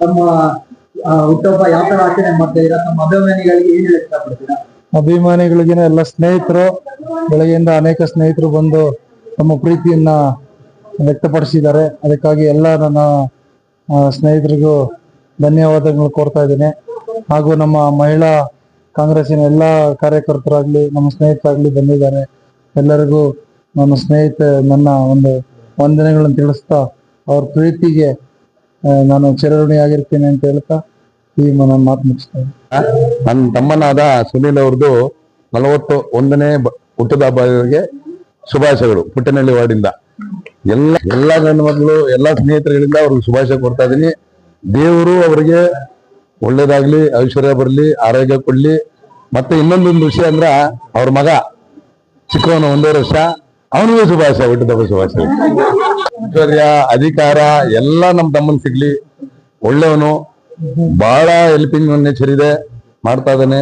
ತಮ್ಮ ಹುಟ್ಟುಹಬ್ಬ ಯಾವ ತರ ಆಚರಣೆ ಮಾಡ್ತಾ ಇದ್ದೀರಾ? ತಮ್ಮ ಅಭಿಮಾನಿಗಳಿಗೆ ಏನ್ ಹೇಳಕ್ ಇಷ್ಟಪಡ್ತೀರಾ? ಅಭಿಮಾನಿಗಳಿಗೆ ಎಲ್ಲ ಸ್ನೇಹಿತರು ಬೆಳಗ್ಗೆಯಿಂದ ಅನೇಕ ಸ್ನೇಹಿತರು ಬಂದು ತಮ್ಮ ಪ್ರೀತಿಯನ್ನ ವ್ಯಕ್ತಪಡಿಸಿದ್ದಾರೆ. ಅದಕ್ಕಾಗಿ ಎಲ್ಲ ನನ್ನ ಸ್ನೇಹಿತರಿಗೂ ಧನ್ಯವಾದಗಳು ಕೋರ್ತಾ ಇದ್ದೇನೆ. ಹಾಗೂ ನಮ್ಮ ಮಹಿಳಾ ಕಾಂಗ್ರೆಸ್ಸಿನ ಎಲ್ಲ ಕಾರ್ಯಕರ್ತರಾಗ್ಲಿ ನಮ್ಮ ಸ್ನೇಹಿತರಾಗ್ಲಿ ಬಂದಿದ್ದಾರೆ. ಎಲ್ಲರಿಗೂ ನನ್ನ ಒಂದು ವಂದನೆಗಳನ್ನು ತಿಳಿಸ್ತಾ ಅವ್ರ ಪ್ರೀತಿಗೆ ನಾನು ಚಿರಋಣಿಯಾಗಿರ್ತೇನೆ ಅಂತ ಹೇಳ್ತಾ ಈ ನನ್ನ ಮಾತು ಮುಗಿಸ್ತೇನೆ. ನನ್ನ ತಮ್ಮನಾದ ಸುನೀಲ್ ಅವ್ರದ್ದು 41ನೇ ಹುಟ್ಟದ ಹಬ್ಬಕ್ಕೆ ಶುಭಾಶಯಗಳು. ಪುಟ್ಟನಹಳ್ಳಿ ವಾರ್ಡಿಂದ ಎಲ್ಲ ಗಂಡು ಮಕ್ಕಳು ಎಲ್ಲ ಸ್ನೇಹಿತರುಗಳಿಂದ ಅವ್ರಿಗೆ ಶುಭಾಶಯ ಕೊಡ್ತಾ ಇದೀನಿ. ದೇವರು ಅವರಿಗೆ ಒಳ್ಳೇದಾಗ್ಲಿ, ಐಶ್ವರ್ಯ ಬರ್ಲಿ, ಆರೋಗ್ಯ ಕೊಡ್ಲಿ. ಮತ್ತೆ ಇನ್ನೊಂದೊಂದು ವಿಷಯ ಅಂದ್ರ ಅವ್ರ ಮಗ ಚಿಕ್ಕವನು 1.5 ವರ್ಷ, ಅವನಿಗೂ ಶುಭಾಶಯ, ಹುಟ್ಟದ ಹಬ್ಬ ಶುಭಾಶಯ. ಐಶ್ವರ್ಯ, ಅಧಿಕಾರ ಎಲ್ಲ ನಮ್ ತಮ್ಮನ್ ಸಿಗ್ಲಿ. ಒಳ್ಳೆಯವನು, ಬಹಳ ಹೆಲ್ಪಿಂಗ್ ನೇಚರ್ ಇದೆ, ಮಾಡ್ತಾ ಇದ್ದಾನೆ.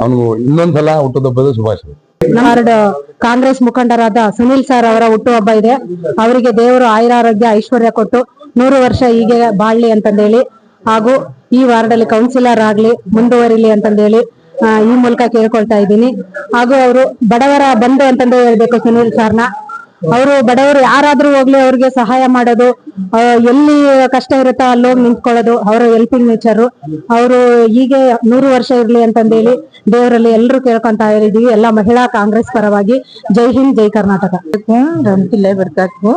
ಅವನಿಗೂ ಇನ್ನೊಂದ್ಸಲ ಹುಟ್ಟುಹಬ್ಬದ ಶುಭಾಶಯ. ವಾರ್ಡ್ ಕಾಂಗ್ರೆಸ್ ಮುಖಂಡರಾದ ಸುನೀಲ್ ಸರ್ ಅವರ ಹುಟ್ಟುಹಬ್ಬ ಇದೆ. ಅವರಿಗೆ ದೇವರು ಆಯುರಾರೋಗ್ಯ ಐಶ್ವರ್ಯ ಕೊಟ್ಟು 100 ವರ್ಷ ಹೀಗೆ ಬಾಳ್ಲಿ ಅಂತಂದೇಳಿ, ಹಾಗೂ ಈ ವಾರ್ಡ್ ಅಲ್ಲಿ ಕೌನ್ಸಿಲರ್ ಆಗ್ಲಿ ಮುಂದುವರಿಲಿ ಅಂತಂದೇಳಿ ಈ ಮೂಲಕ ಕೇಳ್ಕೊಳ್ತಾ ಇದ್ದೀನಿ. ಹಾಗೂ ಅವರು ಬಡವರ ಬಂಧು ಅಂತಂದೇ ಹೇಳ್ಬೇಕು ಸುನೀಲ್ ಸರ್ನ. ಅವರು ಬಡವರು ಯಾರಾದ್ರೂ ಹೋಗ್ಲಿ ಅವ್ರಿಗೆ ಸಹಾಯ ಮಾಡೋದು, ಎಲ್ಲಿ ಕಷ್ಟ ಇರುತ್ತೋ ಅಲ್ಲಿ ಹೋಗಿ ನಿಂತ್ಕೊಳ್ಳೋದು, ಅವರ ಹೆಲ್ಪಿಂಗ್ ನೇಚರ್. ಅವರು ಹೀಗೆ 100 ವರ್ಷ ಇರ್ಲಿ ಅಂತಂದೇಳಿ ದೇವರಲ್ಲಿ ಎಲ್ಲರೂ ಕೇಳ್ಕೊಂತಾ ಇದ್ದೀವಿ, ಎಲ್ಲ ಮಹಿಳಾ ಕಾಂಗ್ರೆಸ್ परवागी। जय हिंद, जय कर्नाटक। रमतिल्ला बरकत हूँ।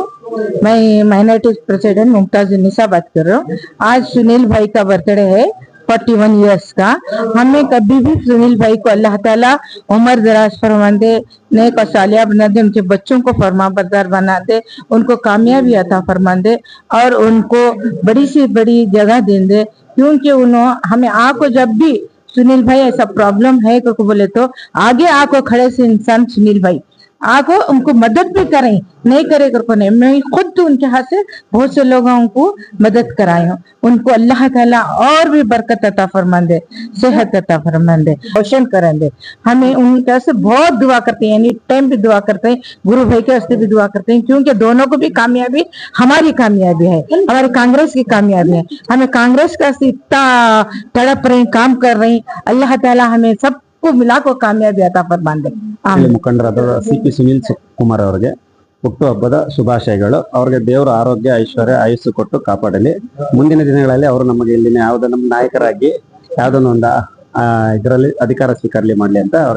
मैं माइनॉरिटी प्रेसिडेंट मुमताज निशा बात कर रहा हूँ। आज सुनील भाई का बर्थडे है, 41 इयर्स का। हमें कभी भी सुनील भाई को अल्लाह ताला उम्र दराज फरमा दे, नेक और सालिया बना दे, उनके बच्चों को फरमाबरदार बना दे, उनको कामयाबी अता फरमा दे और उनको बड़ी से बड़ी जगह दे दे। क्योंकि उन्होंने हमें आको जब भी सुनील भाई ऐसा प्रॉब्लम है को बोले तो आगे आको खड़े से इंसान सुनील भाई आको उनको मदद भी करें, नहीं करे कर नहीं। मैं खुद उनके हाथ से बहुत से लोगों को मदद कराई हूँ। उनको अल्लाह ताला और भी बरकत अता फरमा दे, सेहत अता फरमा दे, रोशन करें दे। हमें उनके से बहुत दुआ करते हैं, एनी टाइम भी दुआ करते हैं, गुरु भाई के वास्ते भी दुआ करते हैं। क्योंकि दोनों को भी कामयाबी हमारी कामयाबी है, हमारी कांग्रेस की कामयाबी है। हमें कांग्रेस का इतना तड़प रही, काम कर रही, अल्लाह ताला हमें सब मिला को कामयाबी अता फरमान दे। ಮುಖಂಡರಾದ ಸಿಪಿ ಸುನೀಲ್ ಕುಮಾರ್ ಅವರಿಗೆ ಹುಟ್ಟುಹಬ್ಬದ ಶುಭಾಶಯಗಳು. ಅವರಿಗೆ ದೇವರು ಆರೋಗ್ಯ ಐಶ್ವರ್ಯ ಆಯುಸ್ಸು ಕೊಟ್ಟು ಕಾಪಾಡಲಿ. ಮುಂದಿನ ದಿನಗಳಲ್ಲಿ ಅವರು ನಮಗೆ ಇಲ್ಲಿನ ಯಾವುದೋ ನಮ್ಮ ನಾಯಕರಾಗಿ ಯಾವುದೊಂದು ಇದರಲ್ಲಿ ಅಧಿಕಾರ ಸ್ವೀಕಾರಲಿ ಮಾಡಲಿ ಅಂತ ಅವ್ರಿಗೆ